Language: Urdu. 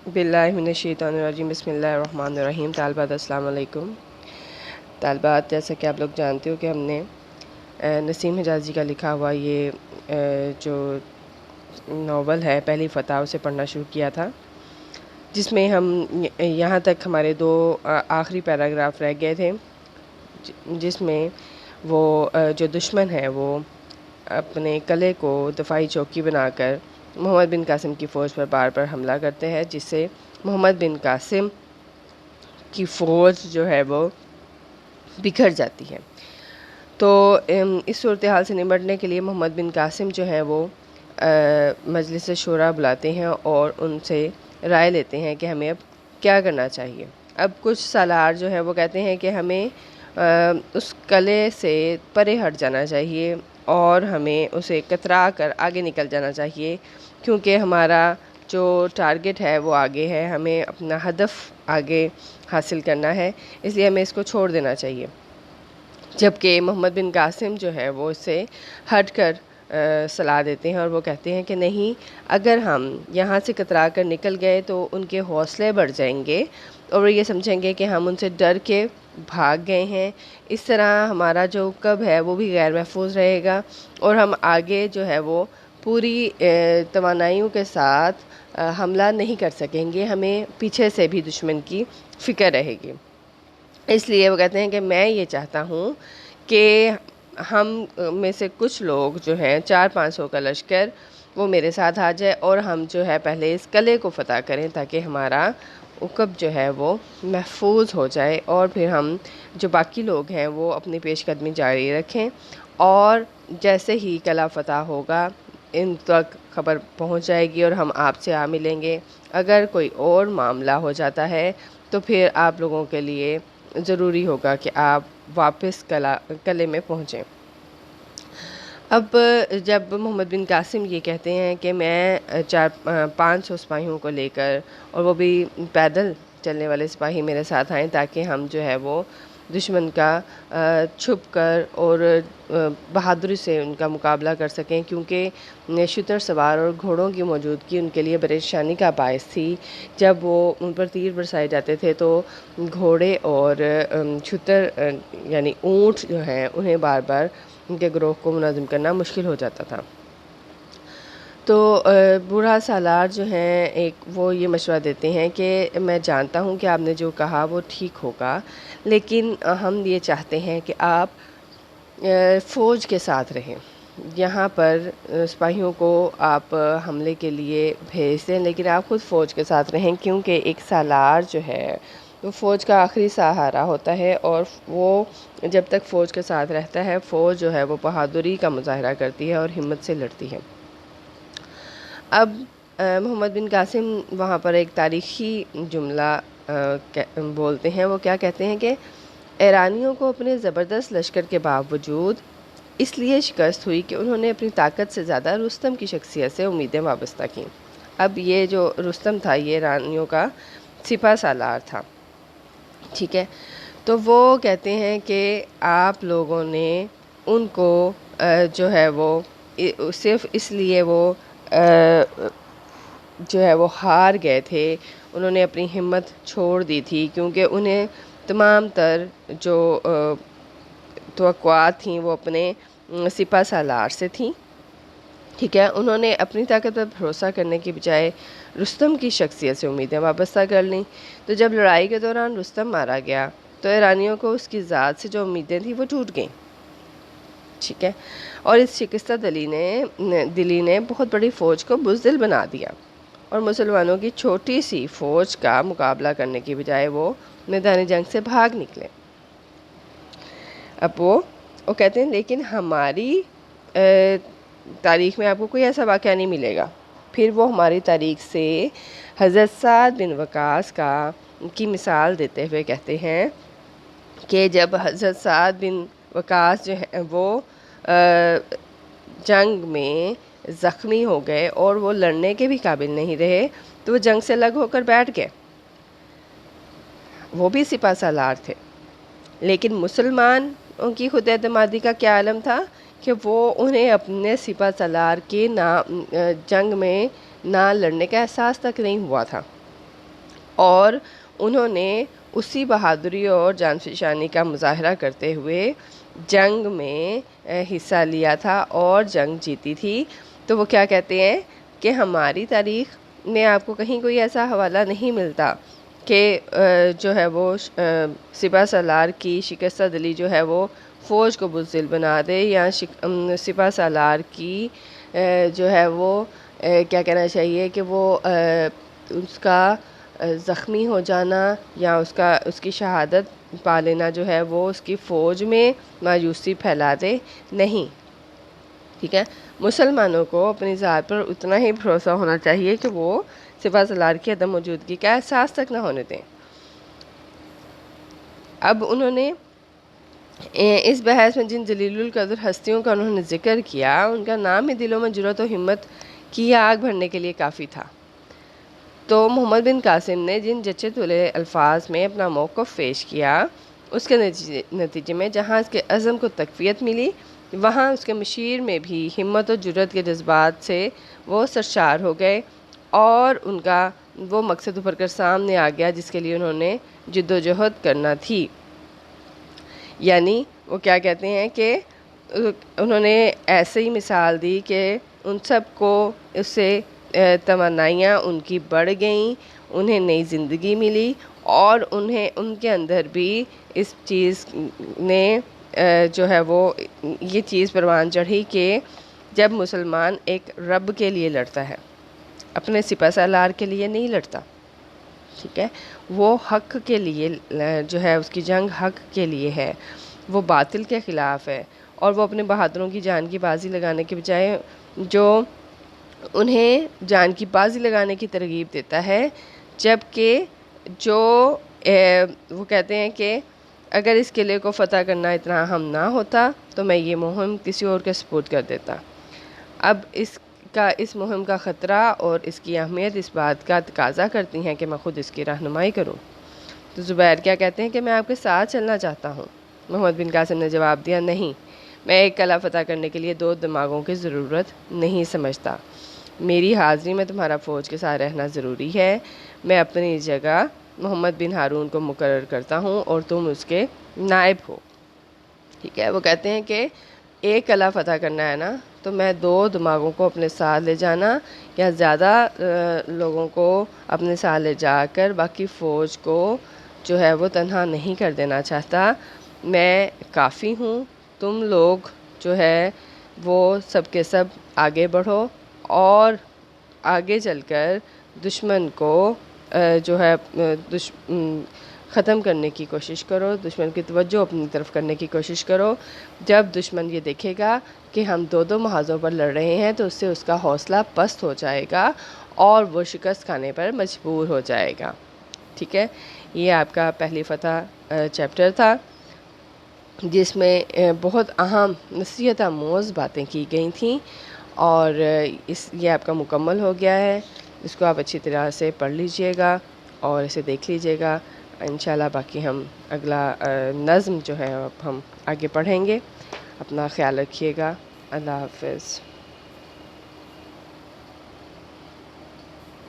باللہ من الشیطان الرجیم بسم اللہ الرحمن الرحیم۔ طالبات السلام علیکم۔ طالبات، جیسا کہ آپ لوگ جانتے ہو کہ ہم نے نسیم حجازی کا لکھا ہوا یہ جو ناول ہے پہلی فتح اسے پڑھنا شروع کیا تھا، جس میں ہم یہاں تک ہمارے دو آخری پیراگراف رہ گئے تھے، جس میں وہ جو دشمن ہے وہ اپنے قلعے کو دفاعی چوکی بنا کر محمد بن قاسم کی فوج پر بار بار حملہ کرتے ہیں، جس سے محمد بن قاسم کی فوج جو ہے وہ بکھر جاتی ہے۔ تو اس صورتحال سے نمٹنے کے لیے محمد بن قاسم جو ہے وہ مجلس شورا بلاتے ہیں اور ان سے رائے لیتے ہیں کہ ہمیں اب کیا کرنا چاہیے۔ اب کچھ سالار جو ہے وہ کہتے ہیں کہ ہمیں اس قلعے سے پرے ہٹ جانا چاہیے اور ہمیں اسے کترا کر آگے نکل جانا چاہیے، کیونکہ ہمارا جو ٹارگٹ ہے وہ آگے ہے، ہمیں اپنا ہدف آگے حاصل کرنا ہے، اس لیے ہمیں اس کو چھوڑ دینا چاہیے۔ جبکہ محمد بن قاسم جو ہے وہ اس سے ہٹ کر صلاح دیتے ہیں اور وہ کہتے ہیں کہ نہیں، اگر ہم یہاں سے کترا کر نکل گئے تو ان کے حوصلے بڑھ جائیں گے اور وہ یہ سمجھیں گے کہ ہم ان سے ڈر کے بھاگ گئے ہیں، اس طرح ہمارا جو کب ہے وہ بھی غیر محفوظ رہے گا اور ہم آگے جو ہے وہ پوری توانائیوں کے ساتھ حملہ نہیں کر سکیں گے، ہمیں پیچھے سے بھی دشمن کی فکر رہے گی۔ اس لیے وہ کہتے ہیں کہ میں یہ چاہتا ہوں کہ ہم میں سے کچھ لوگ جو ہیں 400-500 کا لشکر وہ میرے ساتھ آ جائے اور ہم جو ہے پہلے اس قلعے کو فتح کریں تاکہ ہمارا عقب جو ہے وہ محفوظ ہو جائے، اور پھر ہم جو باقی لوگ ہیں وہ اپنی پیش قدمی جاری رکھیں، اور جیسے ہی قلعہ فتح ہوگا ان تک خبر پہنچ جائے گی اور ہم آپ سے آ ملیں گے۔ اگر کوئی اور معاملہ ہو جاتا ہے تو پھر آپ لوگوں کے لیے ضروری ہوگا کہ آپ واپس قلعے میں پہنچیں۔ اب جب محمد بن قاسم یہ کہتے ہیں کہ میں 500 سپاہیوں کو لے کر، اور وہ بھی پیدل چلنے والے سپاہی میرے ساتھ آئیں تاکہ ہم جو ہے وہ دشمن کا چھپ کر اور بہادری سے ان کا مقابلہ کر سکیں، کیونکہ شتر سوار اور گھوڑوں کی موجودگی ان کے لیے پریشانی کا باعث تھی۔ جب وہ ان پر تیر برسائے جاتے تھے تو گھوڑے اور شتر یعنی اونٹ جو ہیں انہیں بار بار ان کے گروہ کو منظم کرنا مشکل ہو جاتا تھا۔ تو بوڑھا سالار جو ہیں وہ یہ مشورہ دیتے ہیں کہ میں جانتا ہوں کہ آپ نے جو کہا وہ ٹھیک ہوگا، لیکن ہم یہ چاہتے ہیں کہ آپ فوج کے ساتھ رہیں، یہاں پر سپاہیوں کو آپ حملے کے لیے بھیج دیں لیکن آپ خود فوج کے ساتھ رہیں، کیونکہ ایک سالار جو ہے وہ فوج کا آخری سہارا ہوتا ہے، اور وہ جب تک فوج کے ساتھ رہتا ہے فوج جو ہے وہ بہادری کا مظاہرہ کرتی ہے اور ہمت سے لڑتی ہے۔ اب محمد بن قاسم وہاں پر ایک تاریخی جملہ بولتے ہیں، وہ کیا کہتے ہیں کہ ایرانیوں کو اپنے زبردست لشکر کے باوجود اس لیے شکست ہوئی کہ انہوں نے اپنی طاقت سے زیادہ رستم کی شخصیت سے امیدیں وابستہ کیں۔ اب یہ جو رستم تھا یہ ایرانیوں کا سپہ سالار تھا، ٹھیک ہے؟ تو وہ کہتے ہیں کہ آپ لوگوں نے ان کو جو ہے وہ صرف اس لیے وہ جو ہے وہ ہار گئے تھے، انہوں نے اپنی ہمت چھوڑ دی تھی، کیونکہ انہیں تمام تر جو توقعات تھیں وہ اپنے سپہ سالار سے تھیں، ٹھیک ہے؟ انہوں نے اپنی طاقت پر بھروسہ کرنے کی بجائے رستم کی شخصیت سے امیدیں وابستہ کر لیں۔ تو جب لڑائی کے دوران رستم مارا گیا تو ایرانیوں کو اس کی ذات سے جو امیدیں تھیں وہ ٹوٹ گئیں، ٹھیک ہے؟ اور اس شکستہ دلی نے بہت بڑی فوج کو بزدل بنا دیا، اور مسلمانوں کی چھوٹی سی فوج کا مقابلہ کرنے کی بجائے وہ میدان جنگ سے بھاگ نکلے۔ اب وہ کہتے ہیں لیکن ہماری تاریخ میں آپ کو کوئی ایسا واقعہ نہیں ملے گا۔ پھر وہ ہماری تاریخ سے حضرت سعد بن وقاص کی مثال دیتے ہوئے کہتے ہیں کہ جب حضرت سعد بن وقاص جو ہے وہ جنگ میں زخمی ہو گئے اور وہ لڑنے کے بھی قابل نہیں رہے تو وہ جنگ سے الگ ہو کر بیٹھ گئے، وہ بھی سپہ سالار تھے، لیکن مسلمان ان کی خود اعتمادی کا کیا عالم تھا کہ وہ انہیں اپنے سپہ سالار کے جنگ میں نہ لڑنے کا احساس تک نہیں ہوا تھا۔ اور انہوں نے اسی بہادری اور جانفشانی کا مظاہرہ کرتے ہوئے جنگ میں حصہ لیا تھا اور جنگ جیتی تھی۔ تو وہ کیا کہتے ہیں کہ ہماری تاریخ میں آپ کو کہیں کوئی ایسا حوالہ نہیں ملتا کہ جو ہے وہ سپہ سالار کی شکستہ دلی جو ہے وہ فوج کو بزدل بنا دے، یا سپہ سالار کی جو ہے وہ کیا کہنا چاہیے کہ وہ اس کا زخمی ہو جانا یا اس کی شہادت پا لینا جو ہے وہ اس کی فوج میں مایوسی پھیلا دے، نہیں۔ ٹھیک ہے، مسلمانوں کو اپنی ذات پر اتنا ہی بھروسہ ہونا چاہیے کہ وہ سپہ سالار کی عدم موجودگی کا احساس تک نہ ہونے دیں۔ اب انہوں نے اس بحث میں جن جلیل القدر ہستیوں کا انہوں نے ذکر کیا، ان کا نام ہی دلوں میں جرأت و ہمت کی آگ بھرنے کے لیے کافی تھا۔ تو محمد بن قاسم نے جن جچے تلے الفاظ میں اپنا موقف پیش کیا، اس کے نتیجے میں جہاں اس کے عزم کو تقویت ملی، وہاں اس کے مشیر میں بھی ہمت و جرأت کے جذبات سے وہ سرشار ہو گئے، اور ان کا وہ مقصد ابھر کر سامنے آ گیا جس کے لیے انہوں نے جد و جہد کرنا تھی۔ یعنی وہ کیا کہتے ہیں کہ انہوں نے ایسے ہی مثال دی کہ ان سب کو اس سے توانائیاں ان کی بڑھ گئیں، انہیں نئی زندگی ملی، اور ان کے اندر بھی اس چیز نے جو ہے وہ یہ چیز پروان چڑھی کہ جب مسلمان ایک رب کے لیے لڑتا ہے، اپنے سپہ سالار کے لیے نہیں لڑتا، ٹھیک ہے، وہ حق کے لیے جو ہے اس کی جنگ حق کے لیے ہے، وہ باطل کے خلاف ہے، اور وہ اپنے بہادروں کی جان کی بازی لگانے کے بجائے جو انہیں جان کی بازی لگانے کی ترغیب دیتا ہے، جبکہ جو وہ کہتے ہیں کہ اگر اس قلعے کو فتح کرنا اتنا اہم نہ ہوتا تو میں یہ مہم کسی اور کے سپرد کر دیتا۔ اب اس مہم کا خطرہ اور اس کی اہمیت اس بات کا تقاضا کرتی ہیں کہ میں خود اس کی رہنمائی کروں۔ تو زبیر کیا کہتے ہیں کہ میں آپ کے ساتھ چلنا چاہتا ہوں۔ محمد بن قاسم نے جواب دیا، نہیں، میں ایک قلعہ فتح کرنے کے لیے 2 دماغوں کی ضرورت نہیں سمجھتا، میری حاضری میں تمہارا فوج کے ساتھ رہنا ضروری ہے، میں اپنی جگہ محمد بن ہارون کو مقرر کرتا ہوں اور تم اس کے نائب ہو۔ ٹھیک ہے، وہ کہتے ہیں کہ ایک قلعہ فتح کرنا ہے نا، تو میں 2 دماغوں کو اپنے ساتھ لے جانا یا زیادہ لوگوں کو اپنے ساتھ لے جا کر باقی فوج کو جو ہے وہ تنہا نہیں کر دینا چاہتا، میں کافی ہوں، تم لوگ جو ہے وہ سب کے سب آگے بڑھو اور آگے چل کر دشمن کو جو ہے ختم کرنے کی کوشش کرو، دشمن کی توجہ اپنی طرف کرنے کی کوشش کرو۔ جب دشمن یہ دیکھے گا کہ ہم 2 محاذوں پر لڑ رہے ہیں تو اس سے اس کا حوصلہ پست ہو جائے گا اور وہ شکست کھانے پر مجبور ہو جائے گا۔ ٹھیک ہے، یہ آپ کا پہلی فتح چیپٹر تھا، جس میں بہت اہم نصیحت آموز باتیں کی گئی تھیں، اور یہ آپ کا مکمل ہو گیا ہے۔ اس کو آپ اچھی طرح سے پڑھ لیجئے گا اور اسے دیکھ لیجئے گا۔ انشاءاللہ باقی ہم اگلا نظم جو ہے اب ہم آگے پڑھیں گے۔ اپنا خیال رکھیے گا۔ اللہ حافظ۔